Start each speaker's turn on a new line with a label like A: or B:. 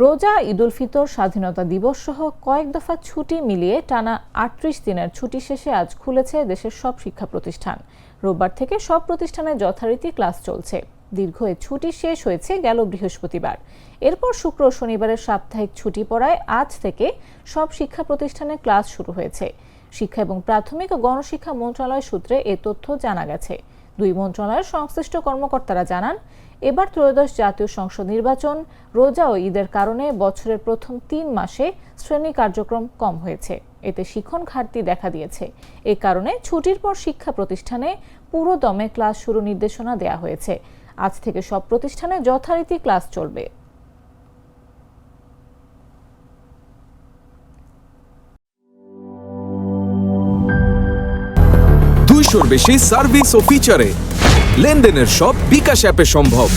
A: রোজা, ঈদুল ফিতর, স্বাধীনতা দিবস সহ কয়েক দফা ছুটি মিলিয়ে টানা ৩৮ দিনের ছুটি শেষে আজ খুলেছে দেশের সব শিক্ষা প্রতিষ্ঠান। রোববার থেকে সব প্রতিষ্ঠানে যথারীতি ক্লাস চলছে। দীর্ঘ এ ছুটি শেষ হয়েছে গেল বৃহস্পতিবার। এরপর শুক্র ও শনিবারের সাপ্তাহিক ছুটি পড়ায় আজ থেকে সব শিক্ষা প্রতিষ্ঠানে ক্লাস শুরু হয়েছে। শিক্ষা এবং প্রাথমিক ও গণশিক্ষা মন্ত্রণালয় সূত্রে এ তথ্য জানা গেছে। দুই মন্ত্রণালয়ের সংশ্লিষ্ট কর্মকর্তারা জানান, এবার ত্রয়োদশ জাতীয় সংসদ নির্বাচন, রোজা ও ঈদের কারণে বছরের প্রথম ৩ মাসে শ্রেণী কার্যক্রম কম হয়েছে। এতে শিক্ষণ ঘাটতি দেখা দিয়েছে। এ কারণে ছুটির পর শিক্ষা প্রতিষ্ঠানে পুরো দমে ক্লাস শুরু নির্দেশনা দেওয়া হয়েছে। আজ থেকে সব প্রতিষ্ঠানে যথারীতি ক্লাস চলবে।
B: বেশি সার্ভিস ও ফিচারে লেনদেনের সব বিকাশ অ্যাপে সম্ভব।